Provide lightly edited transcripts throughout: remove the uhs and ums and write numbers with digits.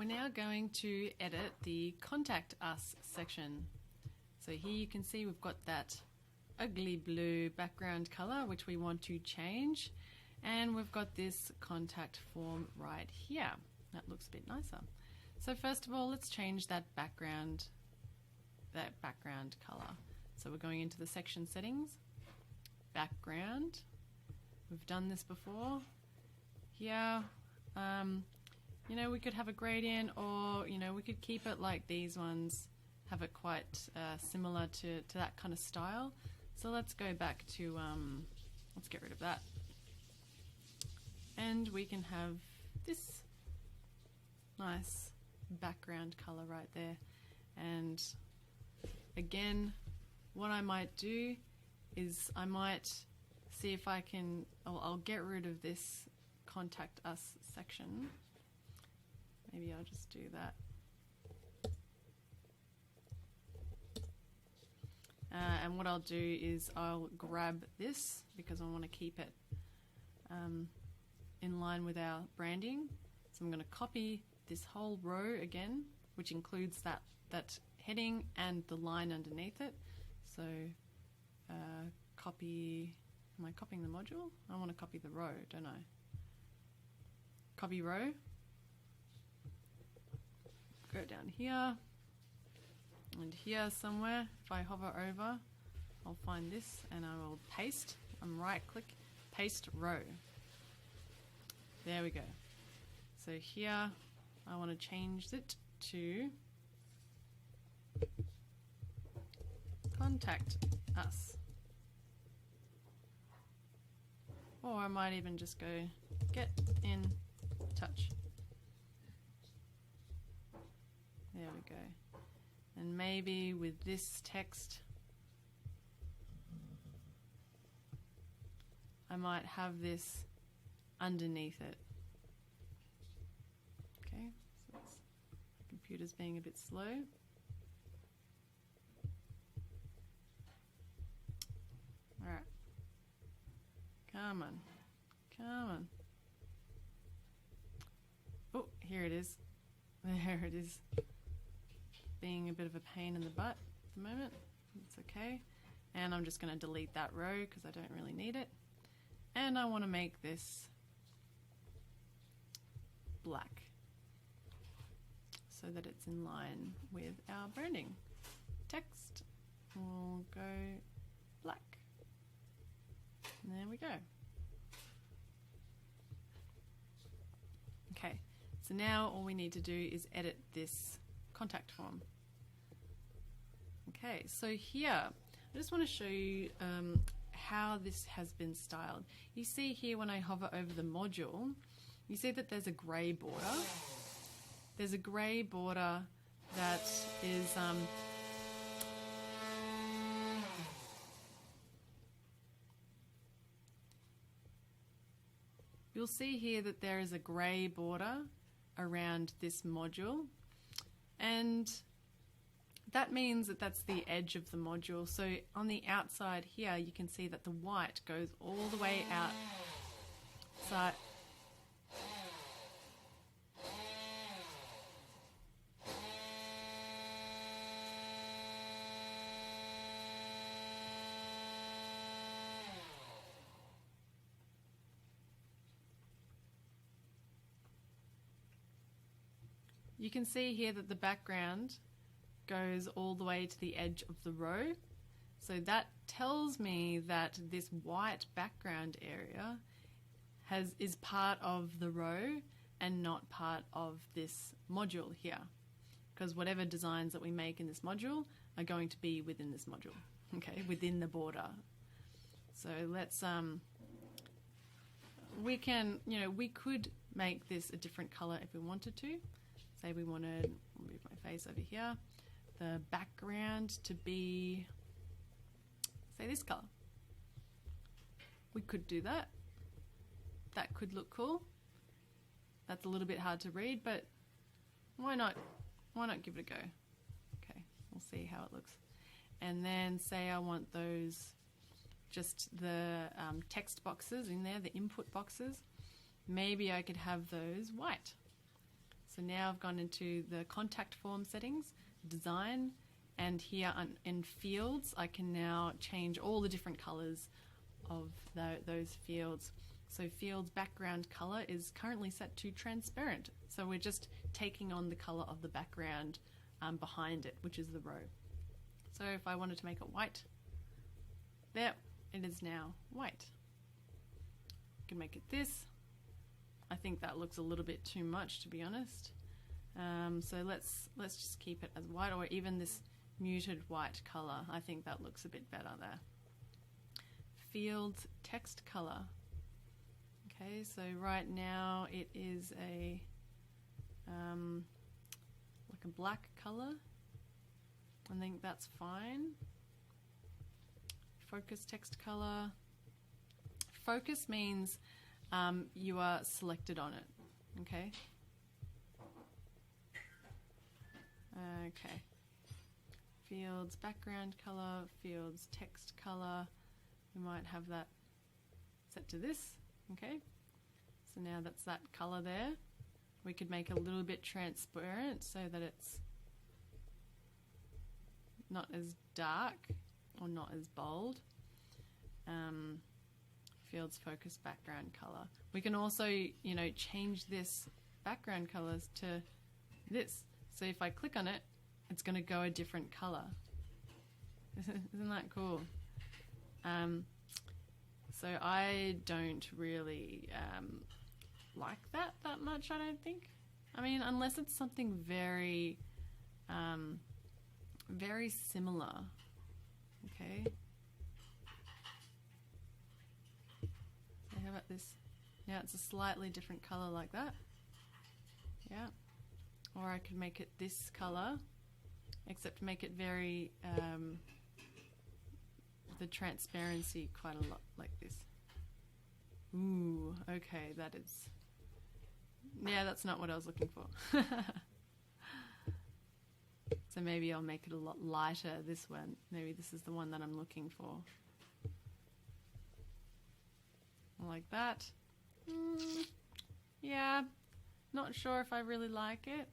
We're now going to edit the Contact Us section. So here you can see we've got that ugly blue background color which we want to change, and we've got this contact form right here. That looks a bit nicer. So first of all, let's change that background color. So we're going into the section settings, background. We've done this before. Here, you know, we could have a gradient, or you know, we could keep it like these ones, have it quite similar to that kind of style. So let's go back to, let's get rid of that. And we can have this nice background color right there. And again, what I might do is I might see if I can, I'll get rid of this Contact Us section. Maybe I'll just do that. And what I'll do is I'll grab this because I want to keep it in line with our branding. So I'm going to copy this whole row again, which includes that heading and the line underneath it. So copy, am I copying the module? I want to copy the row, don't I? Copy row. Go down here and here somewhere. If I hover over, I'll find this and I will paste. I'm right click, paste row. There we go. So here I want to change it to Contact Us. Or I might even just go get in touch. There we go. And maybe with this text, I might have this underneath it. Okay, so the computer's being a bit slow. Alright. Come on. Come on. Oh, here it is. There it is. Being a bit of a pain in the butt at the moment. It's okay. And I'm just going to delete that row because I don't really need it. And I want to make this black so that it's in line with our branding. Text will go black. And there we go. Okay, so now all we need to do is edit this contact form. Okay, so here I just want to show you how this has been styled. You see here when I hover over the module, you see that there's a grey border. There's a grey border that is you'll see here that there is a grey border around this module, and that means that that's the edge of the module. So on the outside here you can see that the white goes all the way outside. You can see here that the background goes all the way to the edge of the row. So that tells me that this white background area is part of the row and not part of this module here. Because whatever designs that we make in this module are going to be within this module, okay, within the border. So let's, we can, you know, we could make this a different color if we wanted to. Say we want to move my face over here, the background to be, say, this color. We could do that. That could look cool. That's a little bit hard to read, but why not? Why not give it a go? Okay, we'll see how it looks. And then say I want those, just the text boxes in there, the input boxes. Maybe I could have those white. So So now I've gone into the contact form settings, design, and here in fields, I can now change all the different colors of those fields. So fields background color is currently set to transparent. So we're just taking on the color of the background behind it, which is the row. So if I wanted to make it white, there it is now white. I can make it this. I think that looks a little bit too much, to be honest. So let's just keep it as white, or even this muted white color. I think that looks a bit better there. Fields text color. Okay, so right now it is a like a black color. I think that's fine. Focus text color. Focus means you are selected on it. Okay. Okay. Fields background color, fields text color. We might have that set to this. Okay. So now that's that color there. We could make it a little bit transparent so that it's not as dark or not as bold. Fields focus background color. We can also, you know, change this background colors to this. So if I click on it, it's going to go a different color. Isn't that cool? So I don't really like that much, I don't think. I mean, unless it's something very, very similar. Okay. So how about this? Now it's a slightly different color like that. Yeah. Or I could make it this color, except make it very, the transparency quite a lot like this. Ooh, okay, that is, yeah, that's not what I was looking for. So maybe I'll make it a lot lighter, this one. Maybe this is the one that I'm looking for. Like that. Yeah, not sure if I really like it.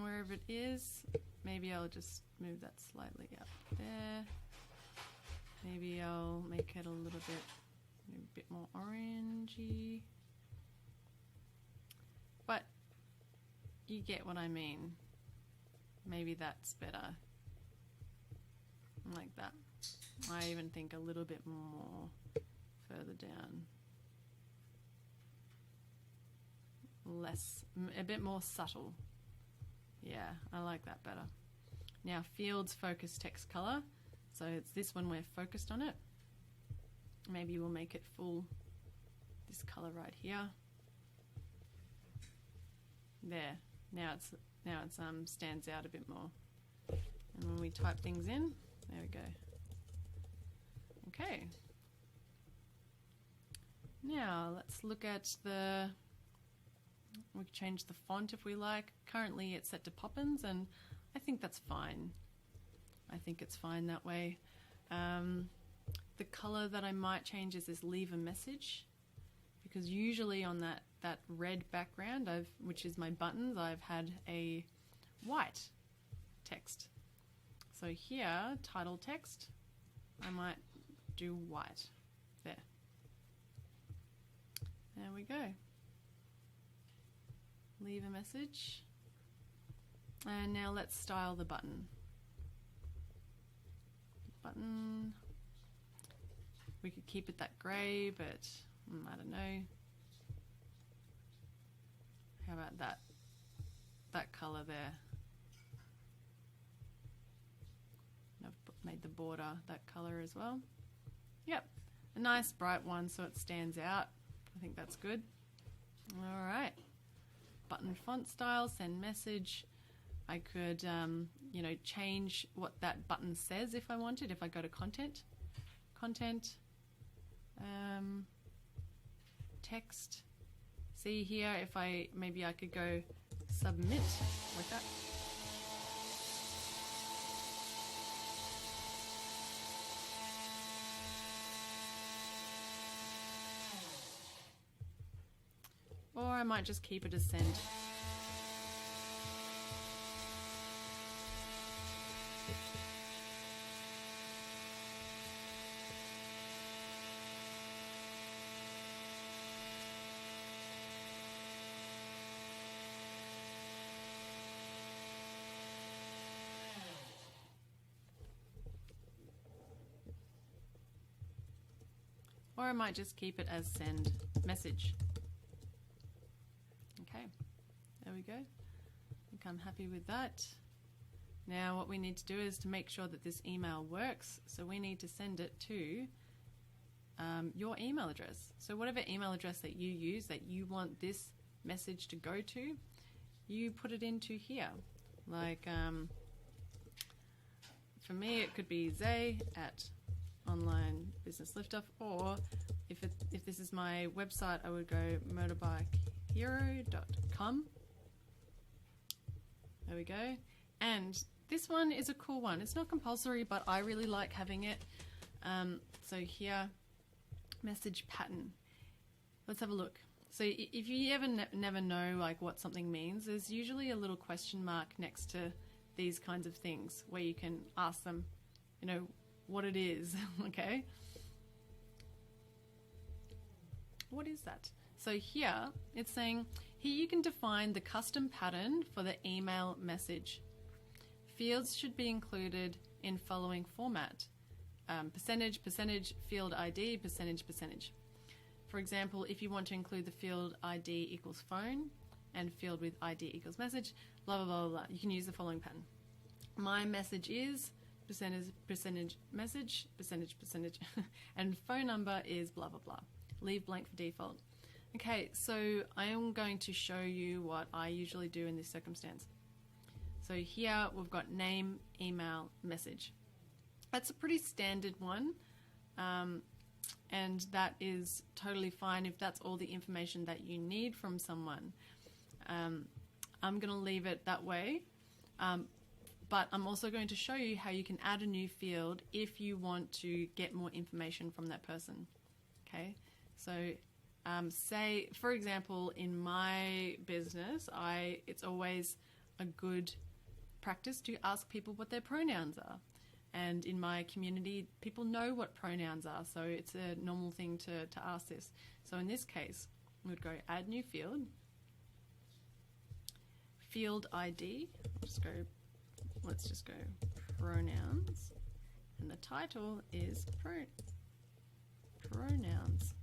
Wherever it is, maybe I'll just move that slightly up there. Maybe I'll make it a little bit, maybe a bit more orangey. But you get what I mean. Maybe that's better. Like that. I even think a little bit more further down. Less, a bit more subtle. Yeah, I like that better. Now fields focus text color. So it's this one we're focused on it. Maybe we'll make it full, this color right here. There. Now it's stands out a bit more. And when we type things in, there we go. Okay. Now let's look at the, we can change the font if we like. Currently it's set to Poppins and I think that's fine. I think it's fine that way. The color that I might change is this leave a message, because usually on that red background, which is my buttons, I've had a white text. So here, title text, I might do white. There. There we go. Leave a message. And now let's style the button. Button. We could keep it that grey, but I don't know. How about that colour there? I've made the border that colour as well. Yep, a nice bright one so it stands out. I think that's good. All right. Button font style, send message. I could, you know, change what that button says if I wanted. If I go to content, text. See here, if maybe I could go submit like that. or I might just keep it as send. Or I might just keep it as send message. Okay, there we go. I think I'm happy with that. Now what we need to do is to make sure that this email works. So we need to send it to your email address. So whatever email address that you use that you want this message to go to, you put it into here. Like for me it could be Zay at Online Business Liftoff, or if this is my website, I would go motorbikehero.com. There we go. And this one is a cool one. It's not compulsory, but I really like having it. So here, message pattern. Let's have a look. So if you ever never know like what something means, there's usually a little question mark next to these kinds of things where you can ask them, you know, what it is. Okay, what is that? So here it's saying here you can define the custom pattern for the email message. Fields should be included in following format: percentage, field ID, percentage. For example, if you want to include the field ID equals phone and field with ID equals message, blah blah blah blah, you can use the following pattern. My message is percentage message, percentage, and phone number is blah, blah, blah. Leave blank for default. Okay, so I am going to show you what I usually do in this circumstance. So here we've got name, email, message. That's a pretty standard one, and that is totally fine if that's all the information that you need from someone. I'm going to leave it that way. But I'm also going to show you how you can add a new field if you want to get more information from that person. Okay, so say, for example, in my business, it's always a good practice to ask people what their pronouns are. And in my community, people know what pronouns are, so it's a normal thing to ask this. So in this case, we would go add new field, field ID, let's just go pronouns, and the title is pronouns.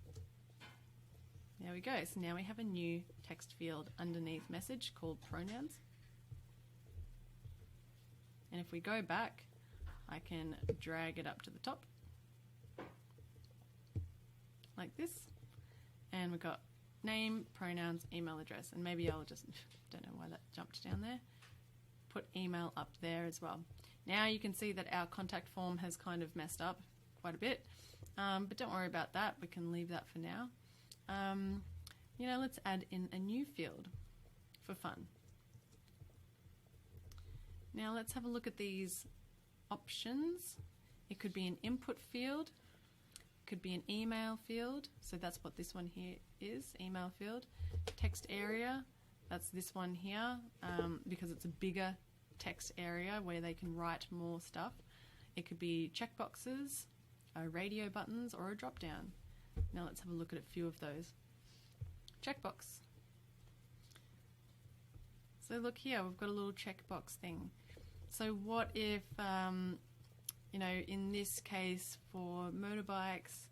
There we go. So now we have a new text field underneath message called pronouns. And if we go back, I can drag it up to the top like this, and we've got name, pronouns, email address, and maybe I'll just, don't know why that jumped down there, put email up there as well. Now you can see that our contact form has kind of messed up quite a bit, but don't worry about that. We can leave that for now. You know, let's add in a new field for fun. Now let's have a look at these options. It could be an input field, it could be an email field, so that's what this one here is, email field. Text area, that's this one here, because it's a bigger text area where they can write more stuff. It could be checkboxes, radio buttons, or a drop down. Now let's have a look at a few of those. Checkbox. So look here, we've got a little checkbox thing. So what if, you know, in this case for motorbikes,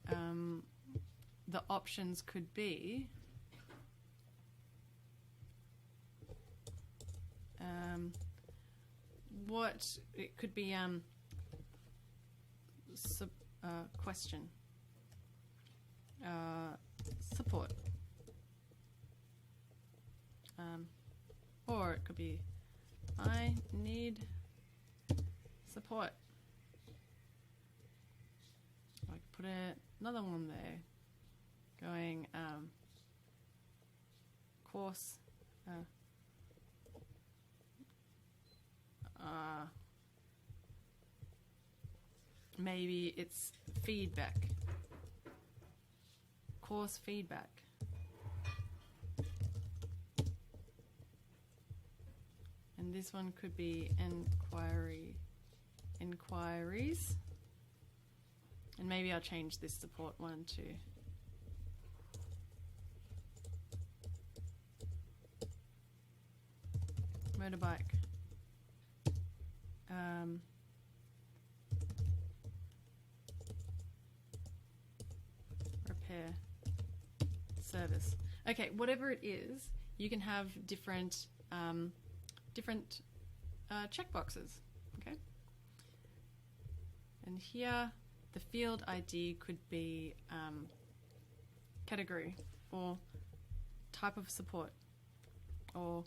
the options could be what it could be question, support, or it could be I need support. I could put another one there going course maybe it's feedback, course feedback. this one could be inquiries. And maybe I'll change this support one to motorbike. Repair service. Okay, whatever it is, you can have different checkboxes. Okay, and here the field ID could be category or type of support or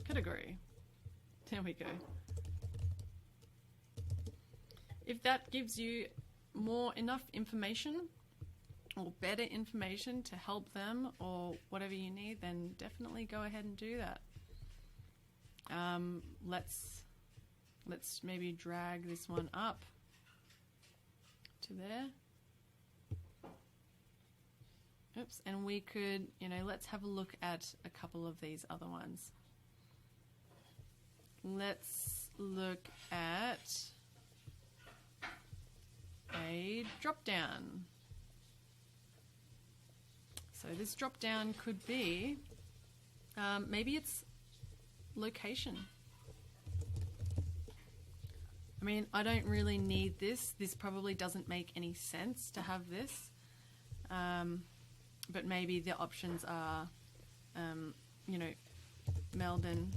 category. There we go. If that gives you enough information or better information to help them or whatever you need, then definitely go ahead and do that. Let's maybe drag this one up to there. Oops, and we could, let's have a look at a couple of these other ones. Let's look at a drop down. So this drop down could be, maybe it's location. I mean, I don't really need this. This probably doesn't make any sense to have this. But maybe the options are, Melbourne,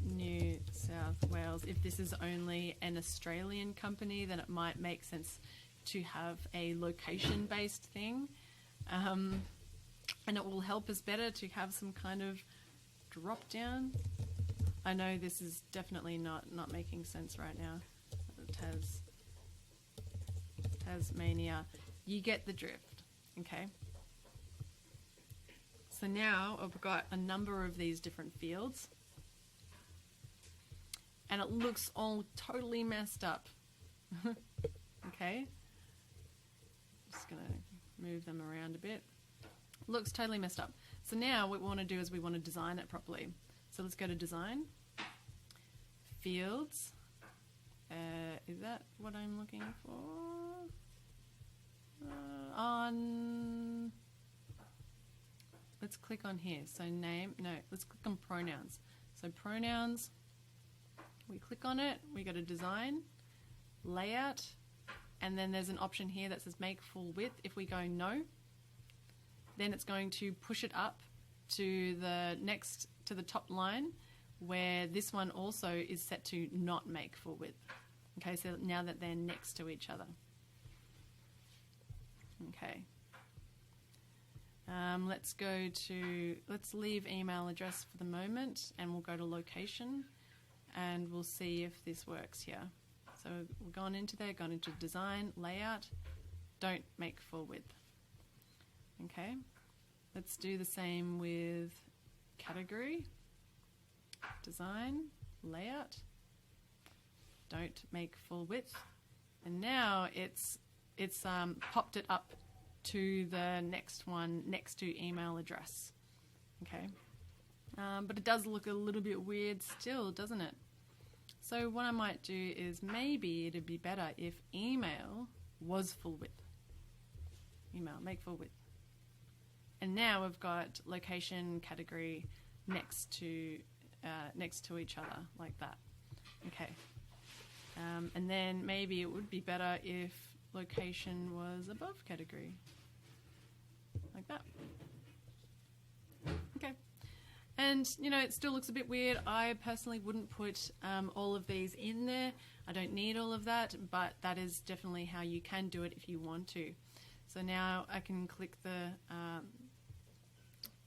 New South Wales. If this is only an Australian company, then it might make sense to have a location-based thing. And it will help us better to have some kind of drop down. I know this is definitely not making sense right now. Tasmania. You get the drift, okay? So now I've got a number of these different fields and it looks all totally messed up. Okay? Just gonna move them around a bit. Looks totally messed up. So now what we want to do is we want to design it properly. So let's go to design, fields. Is that what I'm looking for? Let's click on here. So name, no, let's click on pronouns. So pronouns, we click on it, we go to design, layout, and then there's an option here that says make full width. If we go no, then it's going to push it up to the top line, where this one also is set to not make full width. Okay, so now that they're next to each other. Okay. Let's leave email address for the moment, and we'll go to location, and we'll see if this works here. So we've gone into design, layout, don't make full width. Okay, let's do the same with category, design, layout, don't make full width, and now it's popped it up to the next one next to email address. Okay, but it does look a little bit weird still, doesn't it? So what I might do is maybe it'd be better if email was full width. Email, make full width. And now we've got location, category next to each other like that. Okay. And then maybe it would be better if location was above category. Like that. Okay. And, it still looks a bit weird. I personally wouldn't put all of these in there. I don't need all of that, but that is definitely how you can do it if you want to. So now I can click the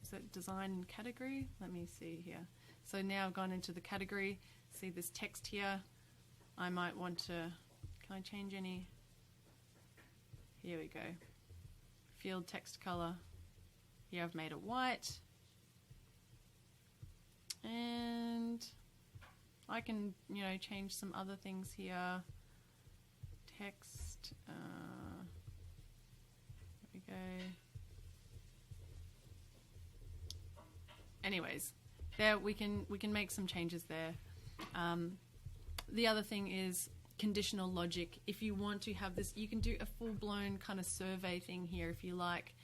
is it design and category? Let me see here. So now I've gone into the category. See this text here. I might want to, can I change any? Here we go. Field text color. Here I've made it white. And I can, change some other things here. Text. just there we go. Anyways, there we can make some changes there. The other thing is conditional logic. If you want to have this, you can do a full-blown kind of survey thing here if you like.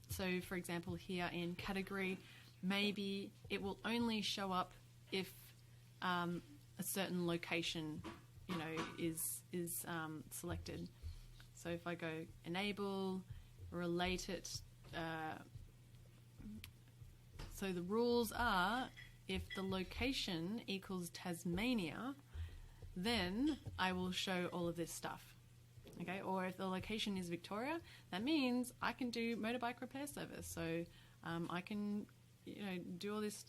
So for example, here in category, maybe it will only show up if a certain location, you know, is selected. So if I go enable, relate it, so the rules are if the location equals Tasmania, then I will show all of this stuff. Okay, or if the location is Victoria, that means I can do motorbike repair service. So I can, you know, do all this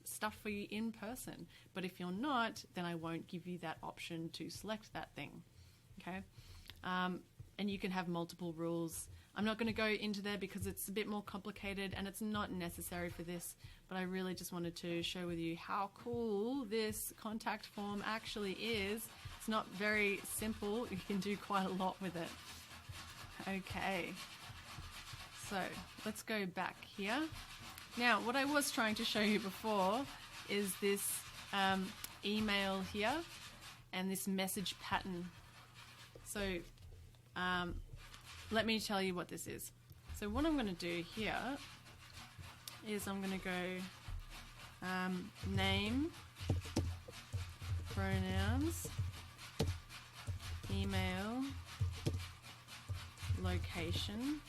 stuff for you in person. But if you're not, then I won't give you that option to select that thing. Okay, and you can have multiple rules. I'm not going to go into there because it's a bit more complicated and it's not necessary for this, but I really just wanted to share with you how cool this contact form actually is. It's not very simple. You can do quite a lot with it. Okay, so let's go back here. Now, what I was trying to show you before is this email here and this message pattern. So let me tell you what this is. So what I'm going to do here is I'm going to go name, pronouns, email, location,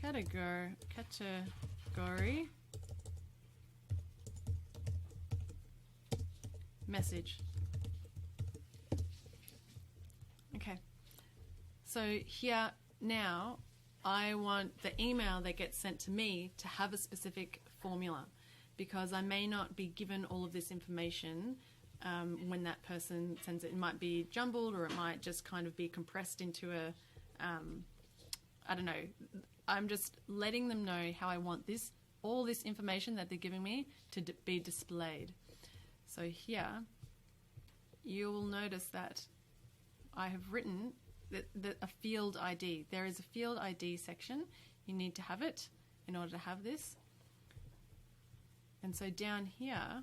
category, message. Okay. So here now I want the email that gets sent to me to have a specific formula, because I may not be given all of this information when that person sends it. It might be jumbled, or it might just kind of be compressed into a, I don't know. I'm just letting them know how I want all this information that they're giving me to be displayed. So here you will notice that I have written a field ID. There is a field ID section. You need to have it in order to have this. And so down here,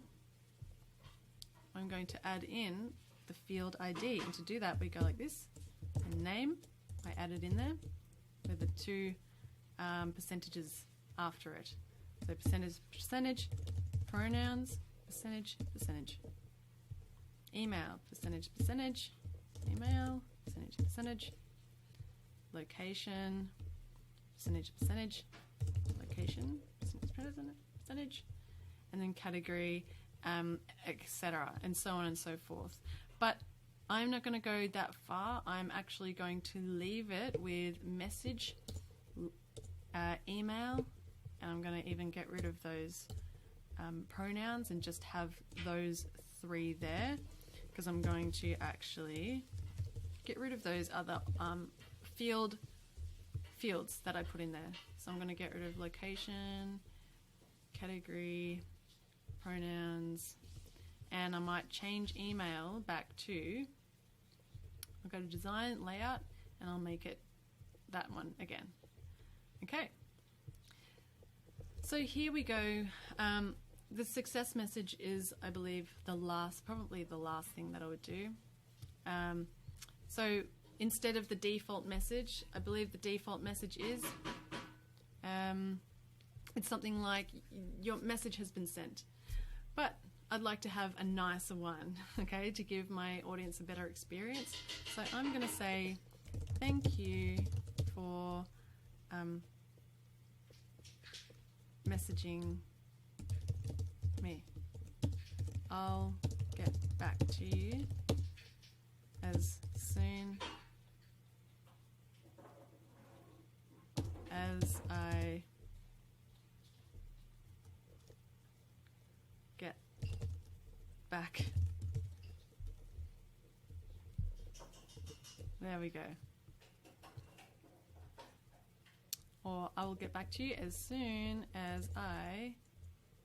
I'm going to add in the field ID. And to do that, we go like this, and name, I add it in there with the two percentages after it. So percentage, pronouns, percentage, email, percentage, email, percentage, location, percentage, location, percentage, and then category, etc., and so on and so forth. But I'm not going to go that far. I'm actually going to leave it with message, email, and I'm going to even get rid of those pronouns and just have those three there, because I'm going to actually get rid of those other fields that I put in there. So I'm going to get rid of location, category, pronouns, and I might change email back to, I'll go to design, layout, and I'll make it that one again. Okay. So here we go. The success message is, I believe, probably the last thing that I would do. So instead of the default message, I believe the default message is, it's something like, your message has been sent. But I'd like to have a nicer one, okay, to give my audience a better experience. So I'm going to say, thank you for messaging me. I'll get back to you as soon as I get back. There we go. Or I will get back to you as soon as I...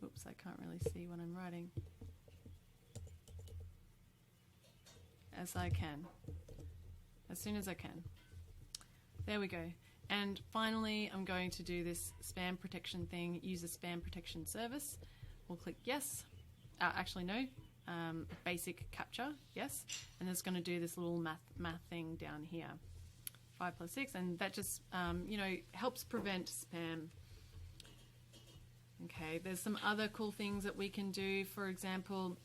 Oops, I can't really see what I'm writing. As I can. as soon as I can. There we go. And finally, I'm going to do this spam protection thing, use a spam protection service. We'll click yes. Actually, no. Basic capture, yes. And it's going to do this little math thing down here. 5 + 6, and that just, you know, helps prevent spam. Okay, there's some other cool things that we can do. For example,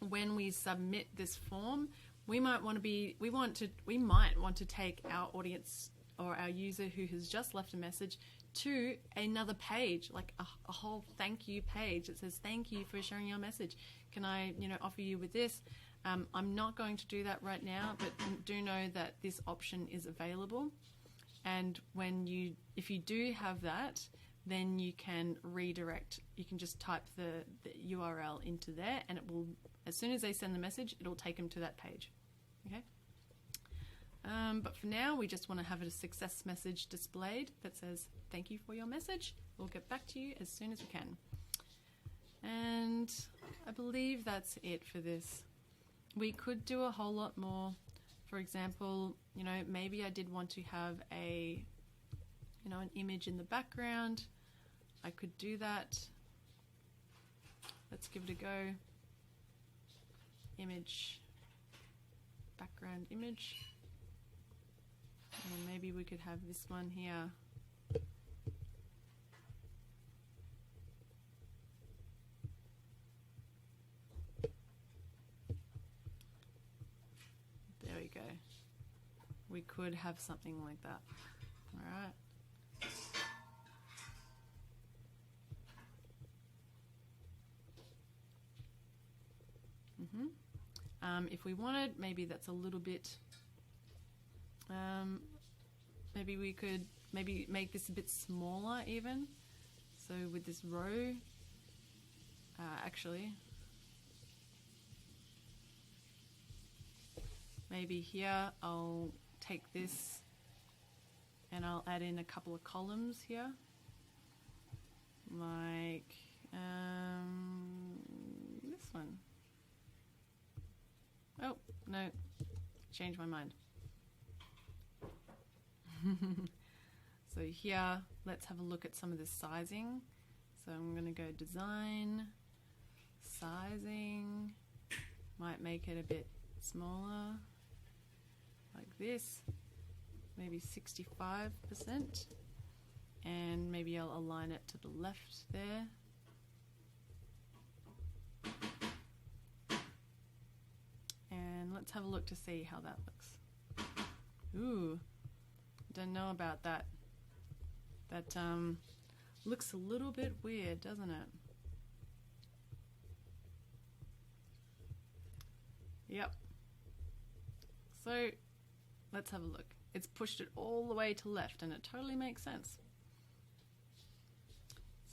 when we submit this form, we might want to take our audience or our user who has just left a message to another page, like a whole thank you page that says thank you for sharing your message. Can I, you know, offer you with this? I'm not going to do that right now, but do know that this option is available. And if you do have that, then you can redirect. You can just type the URL into there, and it will, as soon as they send the message, it'll take them to that page. Okay. But for now, we just want to have a success message displayed that says, thank you for your message. We'll get back to you as soon as we can. And I believe that's it for this. We could do a whole lot more. For example, you know, maybe I did want to have an image in the background. I could do that. Let's give it a go. Image, background image. And maybe we could have this one here. There we go. We could have something like that. All right. If we wanted, maybe that's a little bit, maybe we could make this a bit smaller even. So with this row, actually, maybe here I'll take this and I'll add in a couple of columns here, like this one. Oh, no, changed my mind. So here, let's have a look at some of this sizing. So I'm going to go design, sizing, might make it a bit smaller, like this, maybe 65%, and maybe I'll align it to the left there. And let's have a look to see how that looks. Ooh, don't know about that. That looks a little bit weird, doesn't it? Yep. So let's have a look. It's pushed it all the way to left, and it totally makes sense.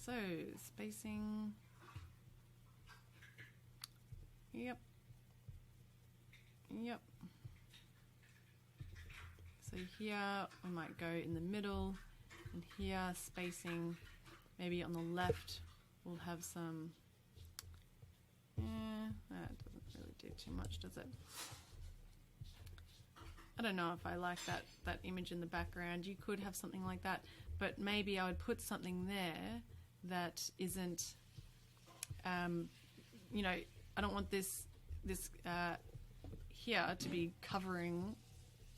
So spacing. Yep. Yep. So here we might go in the middle, and here spacing, maybe on the left we'll have some, that doesn't really do too much, does it? I don't know if I like that image in the background. You could have something like that, but maybe I would put something there that isn't, you know, I don't want this here to be covering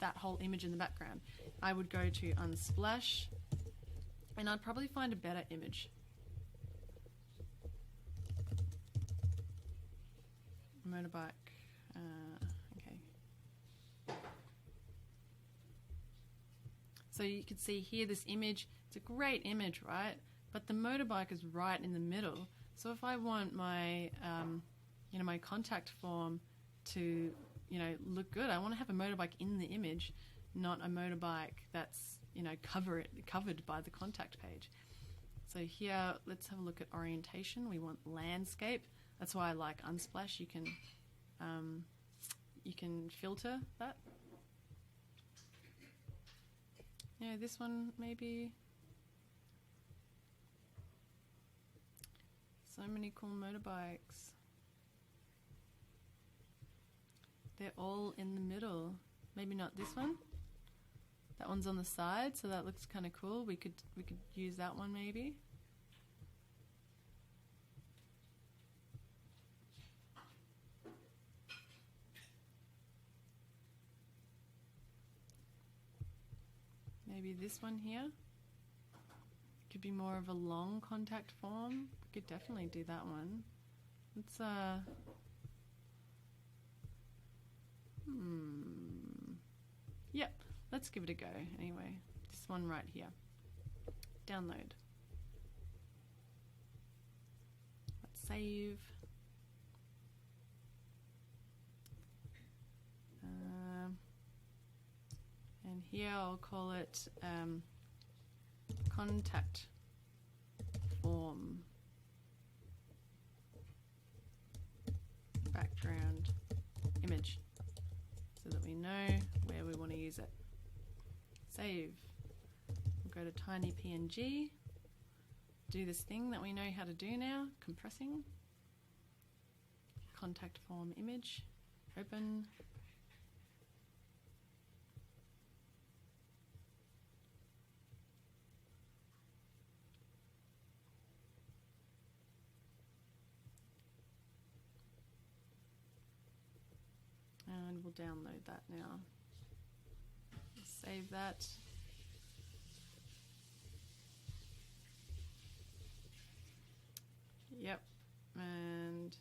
that whole image in the background. I would go to Unsplash, and I'd probably find a better image. Motorbike. Okay. So you can see here this image. It's a great image, right? But the motorbike is right in the middle. So if I want my, my contact form to, look good, I want to have a motorbike in the image, not a motorbike that's, covered by the contact page. So here, let's have a look at orientation. We want landscape. That's why I like Unsplash. You can filter that. This one maybe. So many cool motorbikes. They're all in the middle. Maybe not this one. That one's on the side, so that looks kind of cool. We could use that one maybe. Maybe this one here could be more of a long contact form. We could definitely do that one. Let's yep, let's give it a go anyway. This one right here. Download. Let's save. And here I'll call it contact form background image, so that we know where we want to use it. Save. We'll go to tiny PNG, do this thing that we know how to do now, compressing, contact form image, open. And we'll download that now. Save that. Yep, and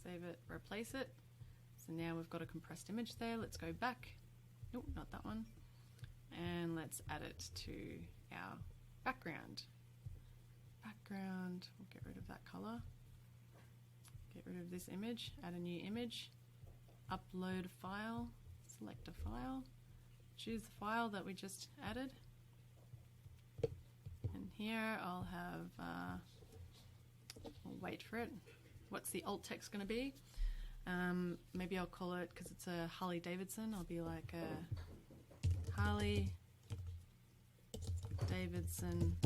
save it, replace it. So now we've got a compressed image there. Let's go back. Nope, not that one. And let's add it to our background. Background, we'll get rid of that color. Get rid of this image, add a new image. Upload a file, select a file, choose the file that we just added, and here I'll have, we'll wait for it. What's the alt text going to be? Maybe I'll call it, because it's a Harley Davidson, I'll be like a Harley Davidson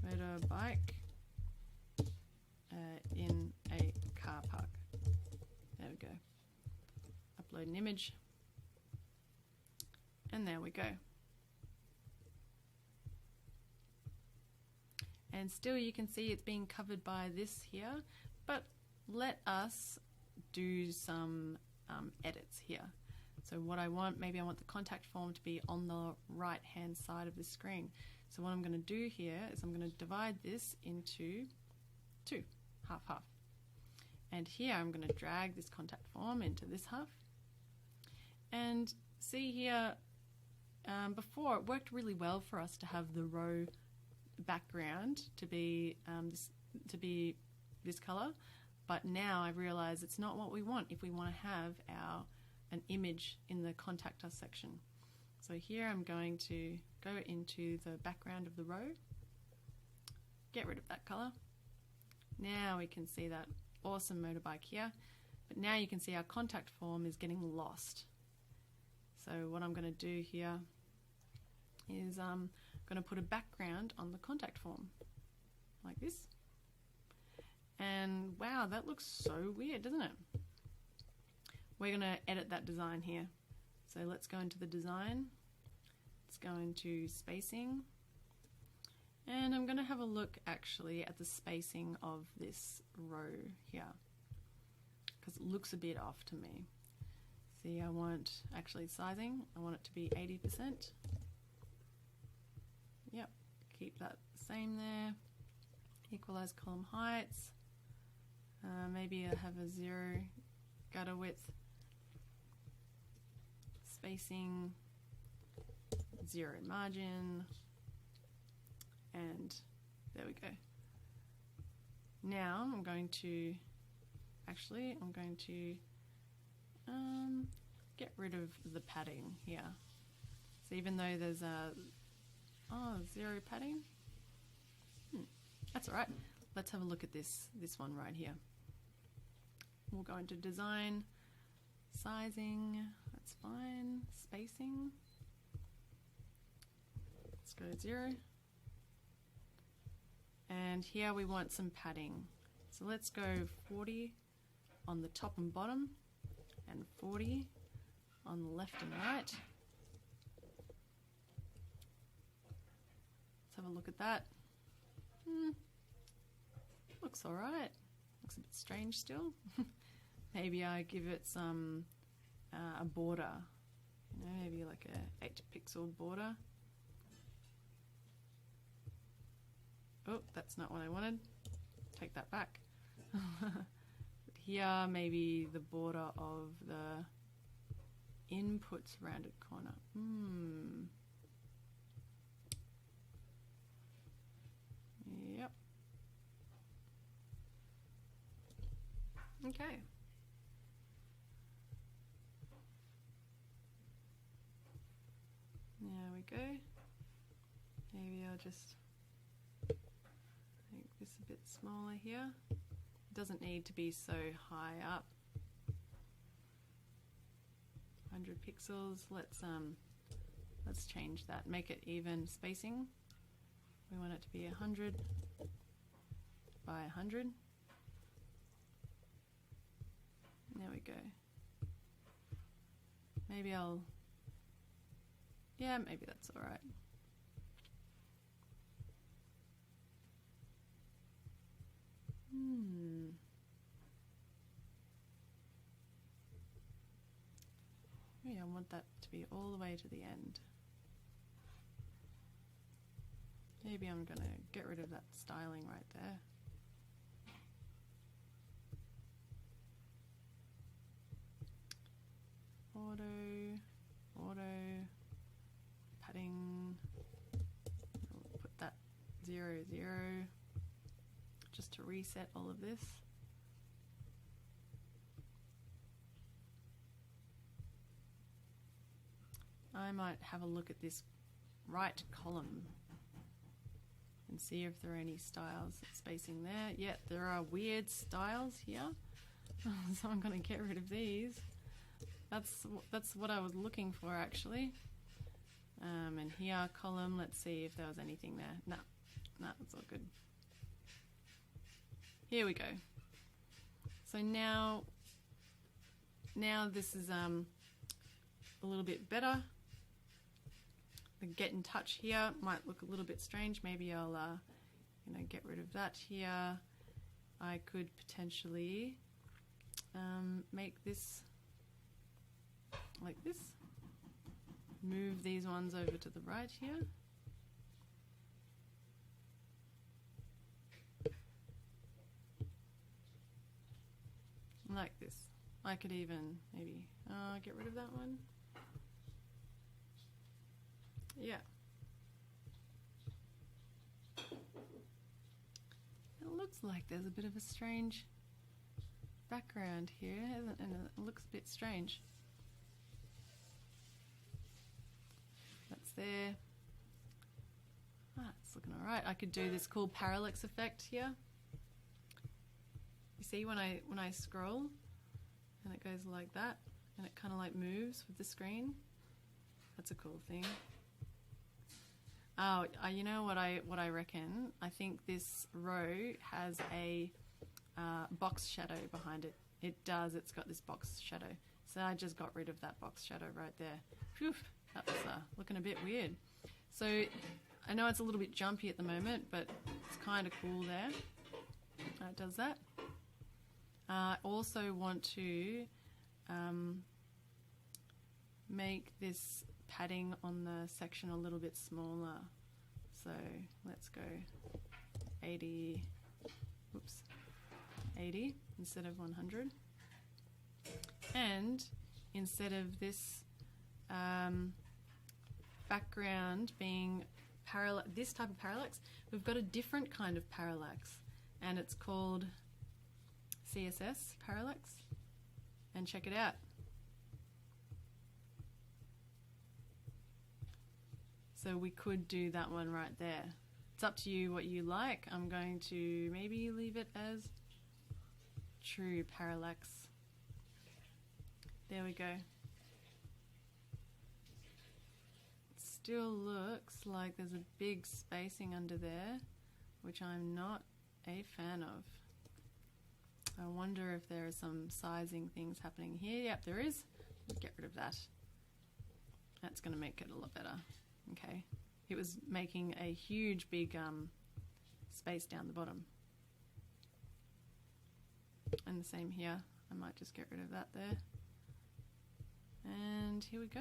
motorbike in a car park. There we go. Upload an image. And there we go. And still you can see it's being covered by this here, but let us do some edits here. So what I want, maybe I want the contact form to be on the right hand side of the screen. So what I'm going to do here is I'm going to divide this into two, half. And here I'm going to drag this contact form into this half. And see here, before it worked really well for us to have the row background to be this color, but now I realize it's not what we want if we want to have an image in the contact us section. So here I'm going to go into the background of the row, get rid of that color. Now we can see that awesome motorbike here, but now you can see our contact form is getting lost. So what I'm going to do here is I'm going to put a background on the contact form like this. And wow, that looks so weird, doesn't it? We're going to edit that design here. So let's go into the design. Let's go into spacing. And I'm going to have a look actually at the spacing of this row here, because it looks a bit off to me. See, I want actually sizing, I want it to be 80%. Yep, keep that same there. Equalize column heights. Maybe I have a 0 gutter width. Spacing, 0 margin. And there we go. Now I'm going to get rid of the padding here. So even though there's a 0 padding, that's all right. Let's have a look at this one right here. We'll go into design, sizing, that's fine, spacing. Let's go 0. And here we want some padding. So let's go 40 on the top and bottom and 40 on the left and right. Let's have a look at that. Looks alright. Looks a bit strange still. Maybe I give it some a border. You know, maybe like a 8-pixel border. Oh, that's not what I wanted. Take that back. Here, maybe the border of the inputs rounded corner. Yep. Okay. There we go. Maybe I'll just make this a bit smaller here. It doesn't need to be so high up. 100 pixels. Let's change that. Make it even spacing. We want it to be 100 by 100. There we go. Maybe maybe that's all right. Maybe I want that to be all the way to the end. Maybe I'm going to get rid of that styling right there. Auto, padding, we'll put that 0, 0, just to reset all of this. I might have a look at this right column and see if there are any styles spacing there. Yeah, there are weird styles here, so I'm going to get rid of these. That's what I was looking for actually. And here, column, let's see if there was anything there. No, it's all good. Here we go. So now this is a little bit better. The get in touch here might look a little bit strange. Maybe I'll get rid of that here. I could potentially make this like this. Move these ones over to the right here. Like this. I could even maybe get rid of that one. Yeah. It looks like there's a bit of a strange background here, and it looks a bit strange. That's there. It's looking alright. I could do this cool parallax effect here. You see when I scroll and it goes like that and it kind of like moves with the screen. That's a cool thing. Oh, you know what I reckon? I think this row has a box shadow behind it. It does. It's got this box shadow. So I just got rid of that box shadow right there. Phew, that was looking a bit weird. So I know it's a little bit jumpy at the moment, but it's kind of cool there. It does that. I also want to make this padding on the section a little bit smaller. So let's go 80 instead of 100. And instead of this background being this type of parallax, we've got a different kind of parallax, and it's called CSS parallax. And check it out. So we could do that one right there. It's up to you what you like. I'm going to maybe leave it as true parallax. There we go. It still looks like there's a big spacing under there, which I'm not a fan of. I wonder if there are some sizing things happening here. Yep, there is. get rid of that. That's going to make it a lot better. Okay, it was making a huge big space down the bottom. And the same here. I might just get rid of that there. And here we go.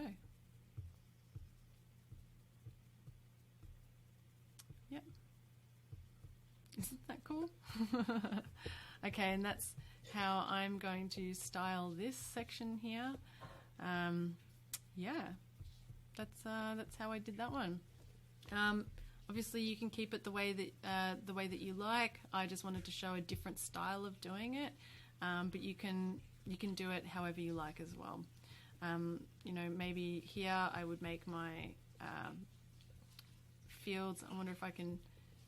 Yep. Isn't that cool? Okay, and that's how I'm going to style this section here. Yeah, that's how I did that one. Obviously, you can keep it the way that you like. I just wanted to show a different style of doing it, but you can do it however you like as well. You know, maybe here I would make my fields. I wonder if I can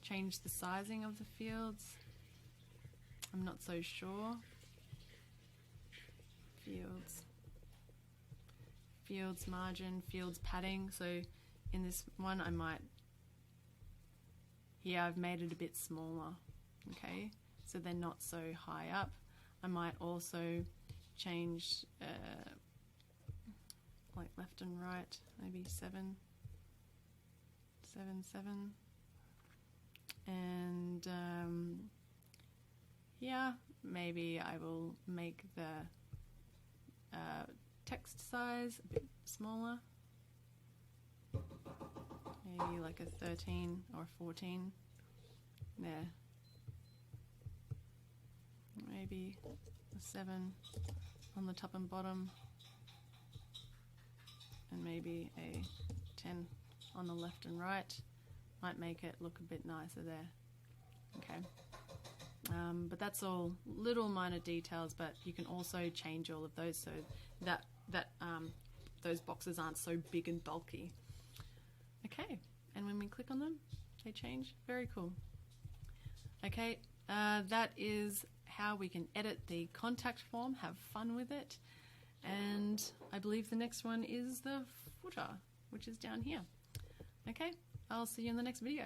change the sizing of the fields. I'm not so sure. Fields margin, fields padding. So in this one I might, here I've made it a bit smaller, okay, so they're not so high up. I might also change like left and right, maybe 7, 7, 7, and yeah, maybe I will make the text size a bit smaller, maybe like a 13 or 14 there, maybe a 7 on the top and bottom, and maybe a 10 on the left and right. Might make it look a bit nicer there. Okay, but that's all little minor details, but you can also change all of those so that those boxes aren't so big and bulky. Okay, and when we click on them, they change. Very cool. Okay, that is how we can edit the contact form. Have fun with it. And I believe the next one is the footer, which is down here. Okay, I'll see you in the next video.